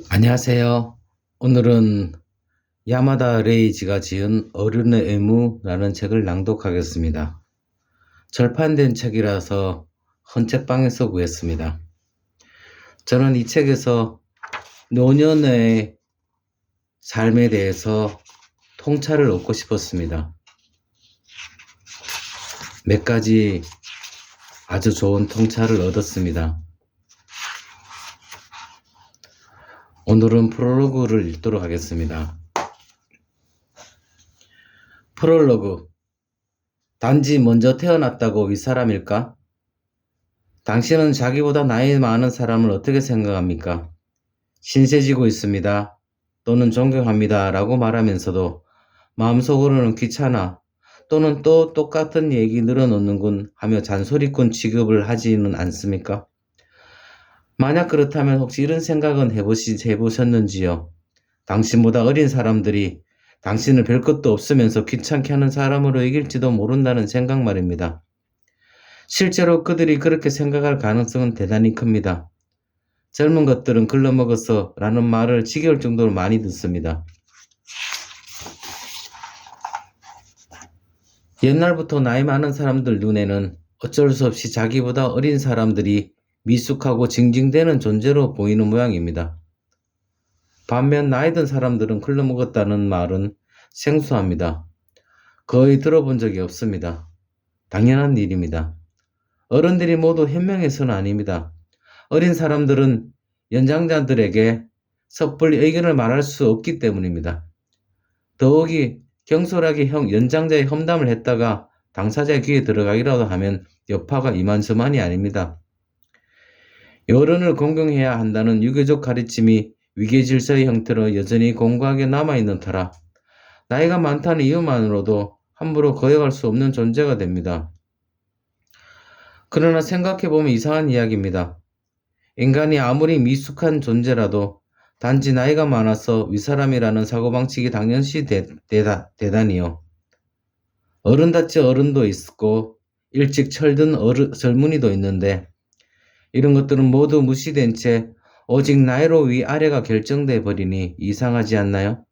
안녕하세요. 오늘은 야마다 레이지가 지은 어른의 의무라는 책을 낭독하겠습니다. 절판된 책이라서 헌책방에서 구했습니다. 저는 이 책에서 노년의 삶에 대해서 통찰을 얻고 싶었습니다. 몇 가지 아주 좋은 통찰을 얻었습니다. 오늘은 프롤로그를 읽도록 하겠습니다. 프롤로그. 단지 먼저 태어났다고 윗사람일까? 당신은 자기보다 나이 많은 사람을 어떻게 생각합니까? 신세지고 있습니다. 또는 존경합니다. 라고 말하면서도 마음속으로는 귀찮아 또는 또 똑같은 얘기 늘어놓는군 하며 잔소리꾼 취급을 하지는 않습니까? 만약 그렇다면 혹시 이런 생각은 해보셨는지요? 당신보다 어린 사람들이 당신을 별 것도 없으면서 귀찮게 하는 사람으로 여길지도 모른다는 생각 말입니다. 실제로 그들이 그렇게 생각할 가능성은 대단히 큽니다. 젊은 것들은 글러먹었어 라는 말을 지겨울 정도로 많이 듣습니다. 옛날부터 나이 많은 사람들 눈에는 어쩔 수 없이 자기보다 어린 사람들이 미숙하고 징징대는 존재로 보이는 모양입니다. 반면 나이 든 사람들은 글러먹었다는 말은 생소합니다. 거의 들어본 적이 없습니다. 당연한 일입니다. 어른들이 모두 현명해서는 아닙니다. 어린 사람들은 연장자들에게 섣불리 의견을 말할 수 없기 때문입니다. 더욱이 경솔하게 연장자의 험담을 했다가 당사자의 귀에 들어가기라도 하면 여파가 이만저만이 아닙니다. 어른을 공경해야 한다는 유교적 가르침이 위계질서의 형태로 여전히 공고하게 남아있는 터라 나이가 많다는 이유만으로도 함부로 거역할 수 없는 존재가 됩니다. 그러나 생각해보면 이상한 이야기입니다. 인간이 아무리 미숙한 존재라도 단지 나이가 많아서 윗사람이라는 사고방식이 당연시 대단히요. 어른답지 어른도 있고 일찍 철든 젊은이도 있는데 이런 것들은 모두 무시된 채 오직 나이로 위아래가 결정돼 버리니 이상하지 않나요?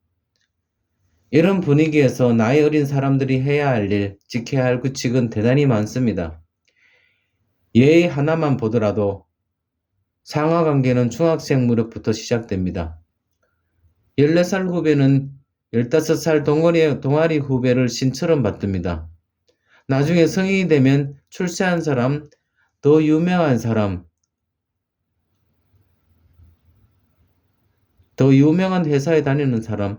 이런 분위기에서 나이 어린 사람들이 해야 할 일, 지켜야 할 규칙은 대단히 많습니다. 예의 하나만 보더라도 상하관계는 중학생 무렵부터 시작됩니다. 14살 후배는 15살 동아리 후배를 신처럼 받듭니다. 나중에 성인이 되면 출세한 사람, 더 유명한 사람, 더 유명한 회사에 다니는 사람,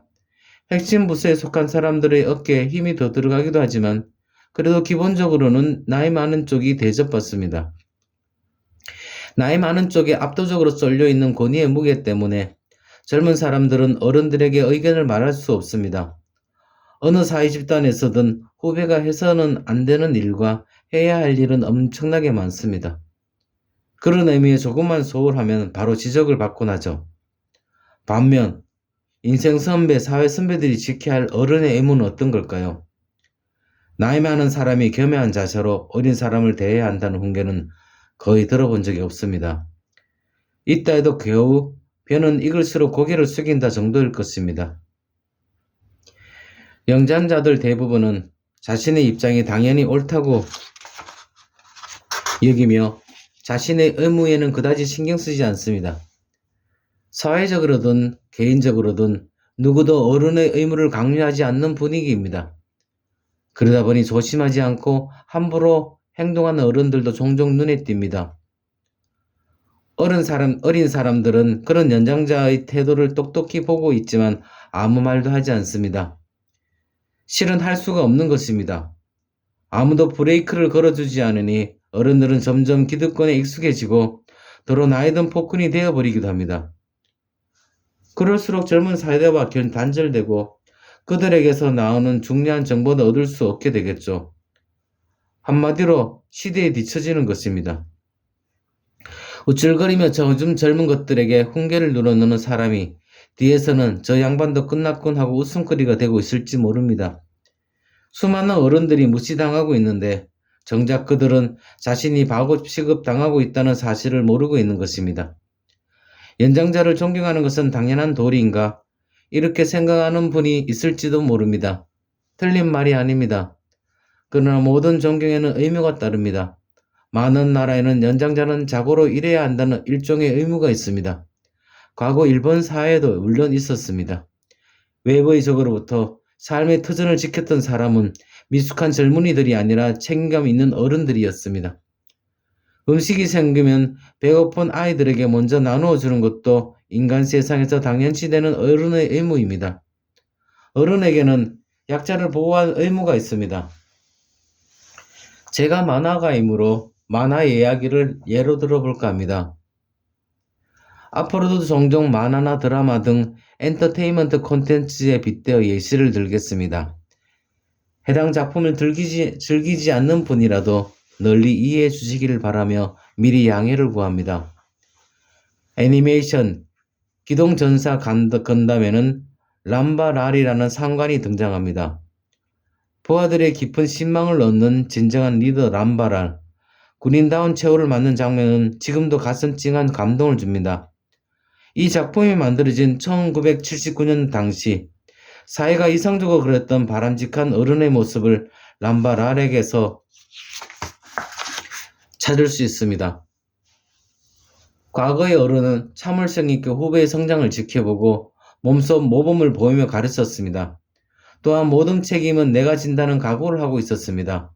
핵심 부서에 속한 사람들의 어깨에 힘이 더 들어가기도 하지만 그래도 기본적으로는 나이 많은 쪽이 대접받습니다. 나이 많은 쪽에 압도적으로 쏠려있는 권위의 무게 때문에 젊은 사람들은 어른들에게 의견을 말할 수 없습니다. 어느 사회 집단에서든 후배가 해서는 안 되는 일과 해야 할 일은 엄청나게 많습니다. 그런 의미에 조금만 소홀하면 바로 지적을 받곤 하죠. 반면 인생 선배, 사회 선배들이 지켜야 할 어른의 의무는 어떤 걸까요? 나이 많은 사람이 겸허한 자세로 어린 사람을 대해야 한다는 훈계는 거의 들어본 적이 없습니다. 있다 해도 겨우 벼는 익을수록 고개를 숙인다 정도일 것입니다. 연장자들 대부분은 자신의 입장이 당연히 옳다고 여기며 자신의 의무에는 그다지 신경 쓰지 않습니다. 사회적으로든 개인적으로든 누구도 어른의 의무를 강요하지 않는 분위기입니다. 그러다 보니 조심하지 않고 함부로 행동하는 어른들도 종종 눈에 띕니다. 어린 사람들은 그런 연장자의 태도를 똑똑히 보고 있지만 아무 말도 하지 않습니다. 실은 할 수가 없는 것입니다. 아무도 브레이크를 걸어주지 않으니 어른들은 점점 기득권에 익숙해지고 더러 나이든 폭군이 되어버리기도 합니다. 그럴수록 젊은 세대와 단절되고 그들에게서 나오는 중요한 정보도 얻을 수 없게 되겠죠. 한마디로 시대에 뒤처지는 것입니다. 우쭐거리며 요즘 젊은 것들에게 훈계를 늘어놓는 사람이 뒤에서는 저 양반도 끝났군 하고 웃음거리가 되고 있을지 모릅니다. 수많은 어른들이 무시당하고 있는데 정작 그들은 자신이 바보 취급당하고 있다는 사실을 모르고 있는 것입니다. 연장자를 존경하는 것은 당연한 도리인가? 이렇게 생각하는 분이 있을지도 모릅니다. 틀린 말이 아닙니다. 그러나 모든 존경에는 의무가 따릅니다. 많은 나라에는 연장자는 자고로 일해야 한다는 일종의 의무가 있습니다. 과거 일본 사회에도 물론 있었습니다. 외부의적으로부터 삶의 터전을 지켰던 사람은 미숙한 젊은이들이 아니라 책임감 있는 어른들이었습니다. 음식이 생기면 배고픈 아이들에게 먼저 나누어 주는 것도 인간 세상에서 당연시 되는 어른의 의무입니다. 어른에게는 약자를 보호할 의무가 있습니다. 제가 만화가이므로 만화 이야기를 예로 들어볼까 합니다. 앞으로도 종종 만화나 드라마 등 엔터테인먼트 콘텐츠에 빗대어 예시를 들겠습니다. 해당 작품을 즐기지 않는 분이라도 널리 이해해 주시기를 바라며 미리 양해를 구합니다. 애니메이션 기동전사 건담에는 람바랄이라는 상관이 등장합니다. 부하들의 깊은 신망을 얻는 진정한 리더 람바랄, 군인다운 최후를 맞는 장면은 지금도 가슴 찡한 감동을 줍니다. 이 작품이 만들어진 1979년 당시 사회가 이상적으로 그렸던 바람직한 어른의 모습을 람바랄에게서 찾을 수 있습니다. 과거의 어른은 참을성 있게 후배의 성장을 지켜보고 몸소 모범을 보이며 가르쳤습니다. 또한 모든 책임은 내가 진다는 각오를 하고 있었습니다.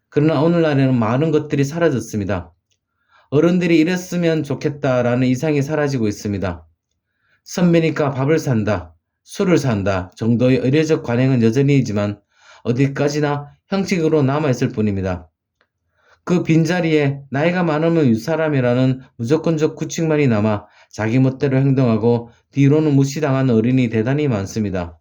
그러나 오늘날에는 많은 것들이 사라졌습니다. 어른들이 이랬으면 좋겠다라는 이상이 사라지고 있습니다. 선배니까 밥을 산다, 술을 산다 정도의 의례적 관행은 여전히지만 어디까지나 형식으로 남아있을 뿐입니다. 그 빈자리에 나이가 많으면 윗사람이라는 무조건적 규칙만이 남아 자기 멋대로 행동하고 뒤로는 무시당하는 어른이 대단히 많습니다.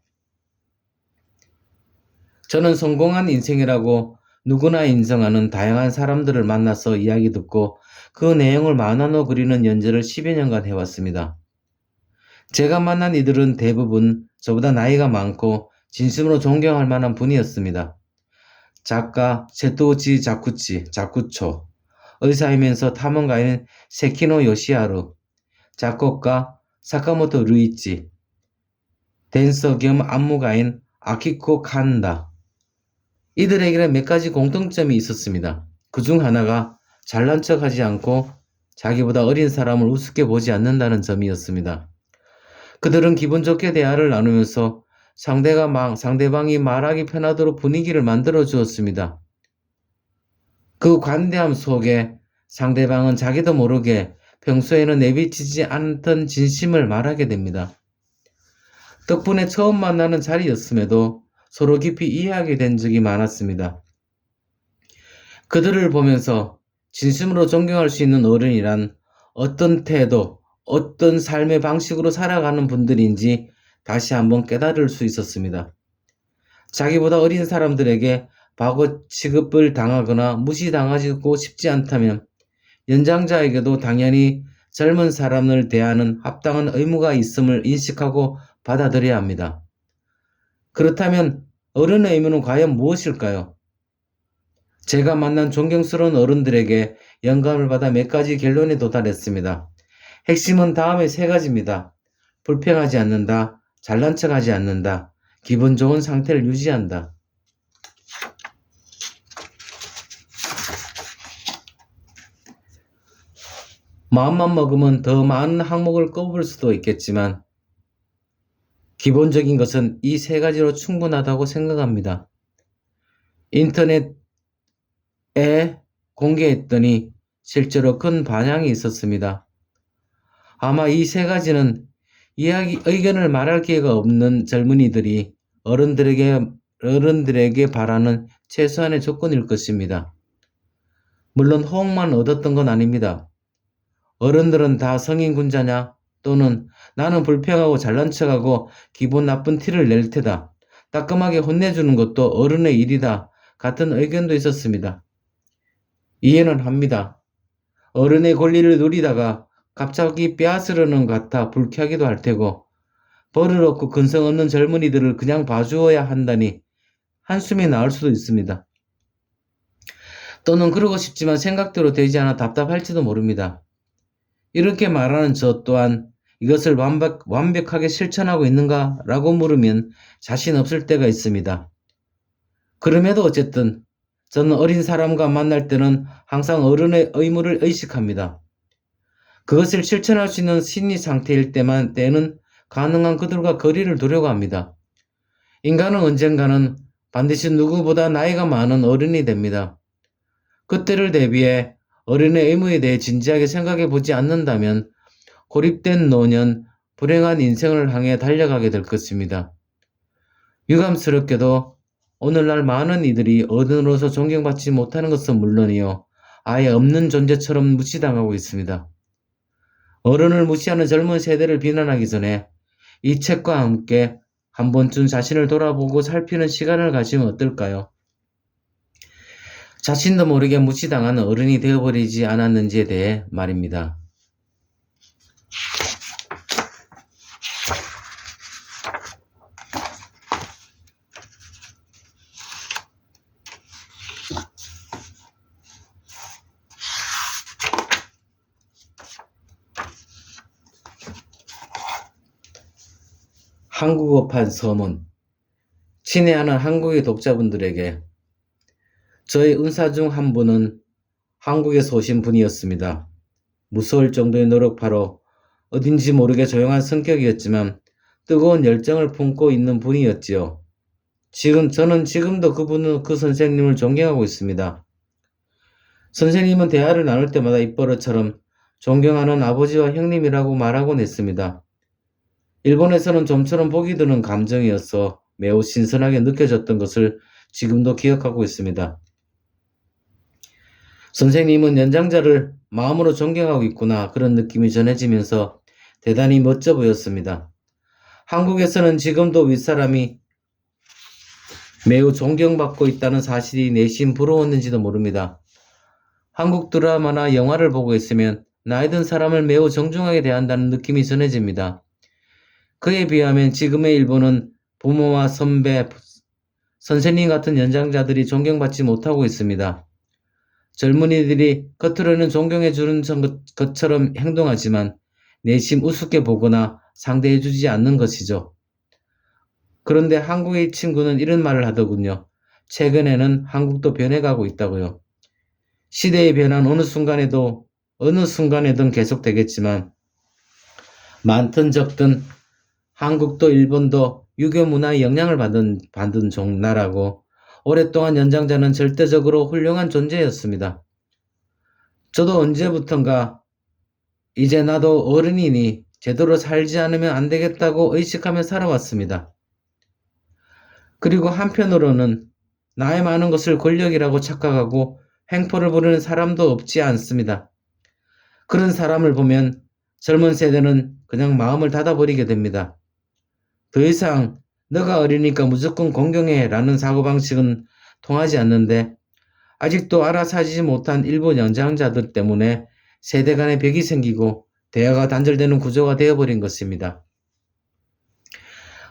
저는 성공한 인생이라고 누구나 인정하는 다양한 사람들을 만나서 이야기 듣고 그 내용을 만화로 그리는 연재를 10여 년간 해왔습니다. 제가 만난 이들은 대부분 저보다 나이가 많고 진심으로 존경할 만한 분이었습니다. 작가 세토우치 자쿠초, 의사이면서 탐험가인 세키노 요시하루, 작곡가 사카모토 류이치, 댄서 겸 안무가인 아키코 칸다. 이들에게는 몇 가지 공통점이 있었습니다. 그 중 하나가 잘난 척하지 않고 자기보다 어린 사람을 우습게 보지 않는다는 점이었습니다. 그들은 기분 좋게 대화를 나누면서 상대방이 말하기 편하도록 분위기를 만들어 주었습니다. 그 관대함 속에 상대방은 자기도 모르게 평소에는 내비치지 않던 진심을 말하게 됩니다. 덕분에 처음 만나는 자리였음에도 서로 깊이 이해하게 된 적이 많았습니다. 그들을 보면서 진심으로 존경할 수 있는 어른이란 어떤 태도, 어떤 삶의 방식으로 살아가는 분들인지 다시 한번 깨달을 수 있었습니다. 자기보다 어린 사람들에게 바보 취급을 당하거나 무시당하고 싶지 않다면 연장자에게도 당연히 젊은 사람을 대하는 합당한 의무가 있음을 인식하고 받아들여야 합니다. 그렇다면 어른의 의무는 과연 무엇일까요? 제가 만난 존경스러운 어른들에게 영감을 받아 몇 가지 결론에 도달했습니다. 핵심은 다음의 3가지입니다. 불평하지 않는다, 잘난 척하지 않는다, 기분 좋은 상태를 유지한다. 마음만 먹으면 더 많은 항목을 꼽을 수도 있겠지만 기본적인 것은 이 3가지로 충분하다고 생각합니다. 인터넷에 공개했더니 실제로 큰 반향이 있었습니다. 아마 이 3가지는 의견을 말할 기회가 없는 젊은이들이 어른들에게 바라는 최소한의 조건일 것입니다. 물론 호응만 얻었던 건 아닙니다. 어른들은 다 성인군자냐? 또는 나는 불평하고 잘난 척하고 기분 나쁜 티를 낼 테다. 따끔하게 혼내주는 것도 어른의 일이다. 같은 의견도 있었습니다. 이해는 합니다. 어른의 권리를 누리다가 갑자기 빼앗으려는 것 같아 불쾌하기도 할 테고 버릇없고 근성 없는 젊은이들을 그냥 봐주어야 한다니 한숨이 나올 수도 있습니다. 또는 그러고 싶지만 생각대로 되지 않아 답답할지도 모릅니다. 이렇게 말하는 저 또한 이것을 완벽하게 실천하고 있는가? 라고 물으면 자신 없을 때가 있습니다. 그럼에도 어쨌든 저는 어린 사람과 만날 때는 항상 어른의 의무를 의식합니다. 그것을 실천할 수 있는 심리 상태일 때는 가능한 그들과 거리를 두려고 합니다. 인간은 언젠가는 반드시 누구보다 나이가 많은 어른이 됩니다. 그때를 대비해 어른의 의무에 대해 진지하게 생각해 보지 않는다면 고립된 노년, 불행한 인생을 향해 달려가게 될 것입니다. 유감스럽게도 오늘날 많은 이들이 어른으로서 존경받지 못하는 것은 물론이요, 아예 없는 존재처럼 무시당하고 있습니다. 어른을 무시하는 젊은 세대를 비난하기 전에 이 책과 함께 한 번쯤 자신을 돌아보고 살피는 시간을 가지면 어떨까요? 자신도 모르게 무시당하는 어른이 되어버리지 않았는지에 대해 말입니다. 한국어판 서문. 친애하는 한국의 독자분들에게, 저의 은사 중 한 분은 한국에서 오신 분이었습니다. 무서울 정도의 노력파로 어딘지 모르게 조용한 성격이었지만 뜨거운 열정을 품고 있는 분이었지요. 저는 지금도 그 선생님을 존경하고 있습니다. 선생님은 대화를 나눌 때마다 입버릇처럼 존경하는 아버지와 형님이라고 말하곤 했습니다. 일본에서는 좀처럼 보기 드는 감정이어서 매우 신선하게 느껴졌던 것을 지금도 기억하고 있습니다. 선생님은 연장자를 마음으로 존경하고 있구나, 그런 느낌이 전해지면서 대단히 멋져 보였습니다. 한국에서는 지금도 윗사람이 매우 존경받고 있다는 사실이 내심 부러웠는지도 모릅니다. 한국 드라마나 영화를 보고 있으면 나이 든 사람을 매우 정중하게 대한다는 느낌이 전해집니다. 그에 비하면 지금의 일본은 부모와 선배, 선생님 같은 연장자들이 존경받지 못하고 있습니다. 젊은이들이 겉으로는 존경해주는 것처럼 행동하지만 내심 우습게 보거나 상대해주지 않는 것이죠. 그런데 한국의 친구는 이런 말을 하더군요. 최근에는 한국도 변해가고 있다고요. 시대의 변화는 어느 순간에든 계속되겠지만 많든 적든 한국도 일본도 유교 문화의 영향을 받은 나라고, 오랫동안 연장자는 절대적으로 훌륭한 존재였습니다. 저도 언제부턴가 이제 나도 어른이니 제대로 살지 않으면 안 되겠다고 의식하며 살아왔습니다. 그리고 한편으로는 나이 많은 것을 권력이라고 착각하고 횡포를 부르는 사람도 없지 않습니다. 그런 사람을 보면 젊은 세대는 그냥 마음을 닫아버리게 됩니다. 더 이상 너가 어리니까 무조건 공경해 라는 사고방식은 통하지 않는데, 아직도 알아차리지 못한 일부 연장자들 때문에 세대 간의 벽이 생기고 대화가 단절되는 구조가 되어버린 것입니다.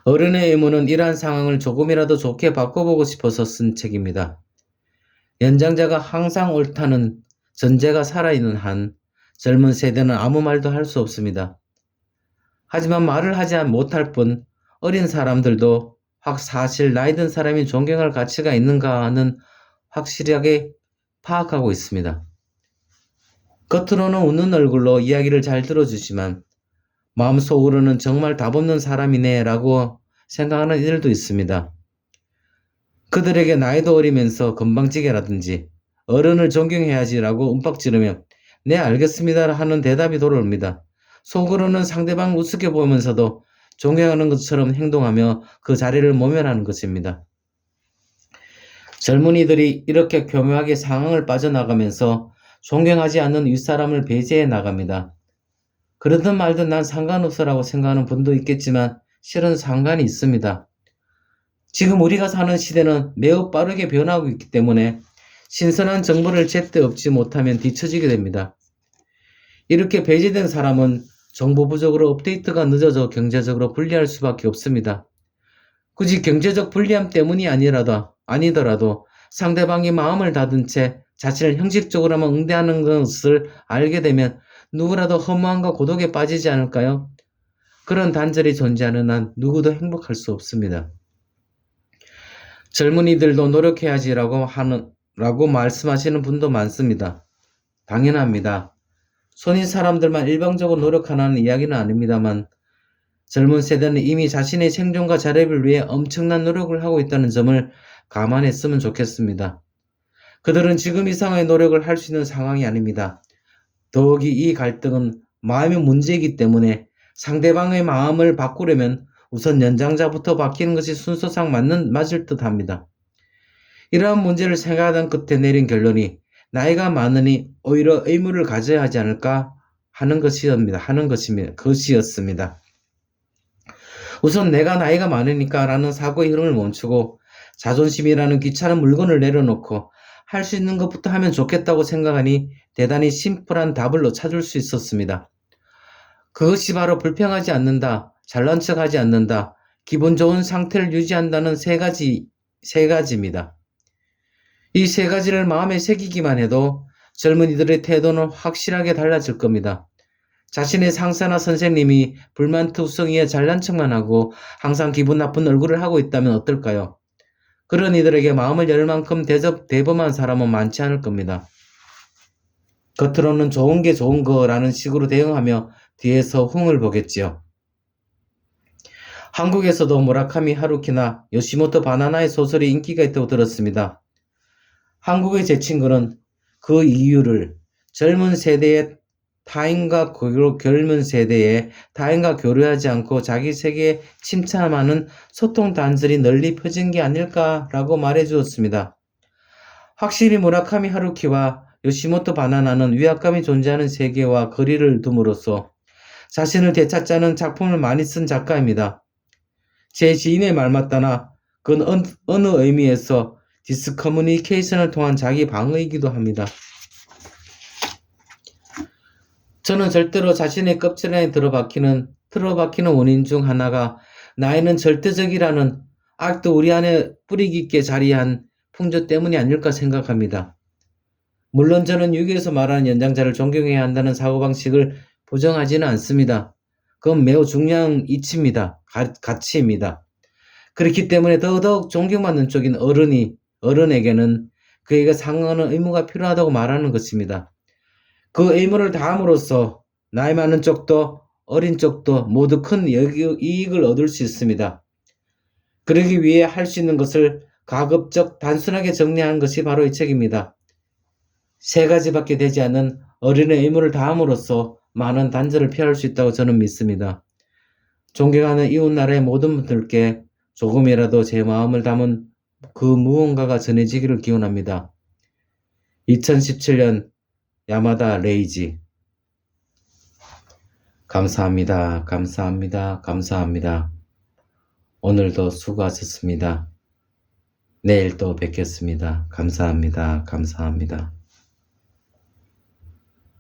어른의 의무는 이러한 상황을 조금이라도 좋게 바꿔보고 싶어서 쓴 책입니다. 연장자가 항상 옳다는 전제가 살아있는 한 젊은 세대는 아무 말도 할 수 없습니다. 하지만 말을 하지 못할 뿐 어린 사람들도 사실 나이 든 사람이 존경할 가치가 있는가 하는 확실하게 파악하고 있습니다. 겉으로는 웃는 얼굴로 이야기를 잘 들어주지만 마음속으로는 정말 답없는 사람이네 라고 생각하는 이들도 있습니다. 그들에게 나이도 어리면서 건방지게라든지 어른을 존경해야지 라고 윽박지르며 네 알겠습니다 하는 대답이 돌아옵니다. 속으로는 상대방을 우습게 보면서도 존경하는 것처럼 행동하며 그 자리를 모면하는 것입니다. 젊은이들이 이렇게 교묘하게 상황을 빠져나가면서 존경하지 않는 윗사람을 배제해 나갑니다. 그러든 말든 난 상관없어라고 생각하는 분도 있겠지만 실은 상관이 있습니다. 지금 우리가 사는 시대는 매우 빠르게 변하고 있기 때문에 신선한 정보를 제때 얻지 못하면 뒤처지게 됩니다. 이렇게 배제된 사람은 정보 부족으로 업데이트가 늦어져 경제적으로 불리할 수밖에 없습니다. 굳이 경제적 불리함 때문이 아니더라도 상대방이 마음을 닫은 채 자신을 형식적으로만 응대하는 것을 알게 되면 누구라도 허무함과 고독에 빠지지 않을까요? 그런 단절이 존재하는 한 누구도 행복할 수 없습니다. 젊은이들도 노력해야지라고 말씀하시는 분도 많습니다. 당연합니다. 손인 사람들만 일방적으로 노력하는 이야기는 아닙니다만 젊은 세대는 이미 자신의 생존과 자립을 위해 엄청난 노력을 하고 있다는 점을 감안했으면 좋겠습니다. 그들은 지금 이 상황에 노력을 할 수 있는 상황이 아닙니다. 더욱이 이 갈등은 마음의 문제이기 때문에 상대방의 마음을 바꾸려면 우선 연장자부터 바뀌는 것이 순서상 맞을 듯 합니다. 이러한 문제를 생각하던 끝에 내린 결론이 나이가 많으니 오히려 의무를 가져야 하지 않을까 하는 것이었습니다. 우선 내가 나이가 많으니까 라는 사고의 흐름을 멈추고 자존심이라는 귀찮은 물건을 내려놓고 할 수 있는 것부터 하면 좋겠다고 생각하니 대단히 심플한 답을 찾을 수 있었습니다. 그것이 바로 불평하지 않는다, 잘난 척하지 않는다, 기분 좋은 상태를 유지한다는 세 가지입니다. 이 세 가지를 마음에 새기기만 해도 젊은이들의 태도는 확실하게 달라질 겁니다. 자신의 상사나 선생님이 불만투성이에 잘난 척만 하고 항상 기분 나쁜 얼굴을 하고 있다면 어떨까요? 그런 이들에게 마음을 열 만큼 대범한 사람은 많지 않을 겁니다. 겉으로는 좋은 게 좋은 거라는 식으로 대응하며 뒤에서 흉을 보겠지요. 한국에서도 무라카미 하루키나 요시모토 바나나의 소설이 인기가 있다고 들었습니다. 한국의 제 친구는 그 이유를 젊은 세대의 타인과 교류하지 않고 자기 세계에 침착하는 소통 단절이 널리 퍼진 게 아닐까라고 말해주었습니다. 확실히 무라카미 하루키와 요시모토 바나나는 위압감이 존재하는 세계와 거리를 둠으로써 자신을 되찾자는 작품을 많이 쓴 작가입니다. 제 지인의 말 맞다나 그건 어느 의미에서 디스커뮤니케이션을 통한 자기 방어이기도 합니다. 저는 절대로 자신의 껍질 안에 틀어박히는 원인 중 하나가 나이는 절대적이라는 아직도 우리 안에 뿌리 깊게 자리한 풍조 때문이 아닐까 생각합니다. 물론 저는 유교에서 말하는 연장자를 존경해야 한다는 사고방식을 부정하지는 않습니다. 그건 매우 중요한 이치입니다. 가치입니다. 그렇기 때문에 더더욱 존경받는 쪽인 어른에게는 그에게 상응하는 의무가 필요하다고 말하는 것입니다. 그 의무를 다함으로써 나이 많은 쪽도 어린 쪽도 모두 큰 이익을 얻을 수 있습니다. 그러기 위해 할 수 있는 것을 가급적 단순하게 정리하는 것이 바로 이 책입니다. 세 가지밖에 되지 않는 어린의 의무를 다함으로써 많은 단절을 피할 수 있다고 저는 믿습니다. 존경하는 이웃나라의 모든 분들께 조금이라도 제 마음을 담은 그 무언가가 전해지기를 기원합니다. 2017년 야마다 레이지. 감사합니다. 감사합니다. 감사합니다. 오늘도 수고하셨습니다. 내일 또 뵙겠습니다. 감사합니다. 감사합니다.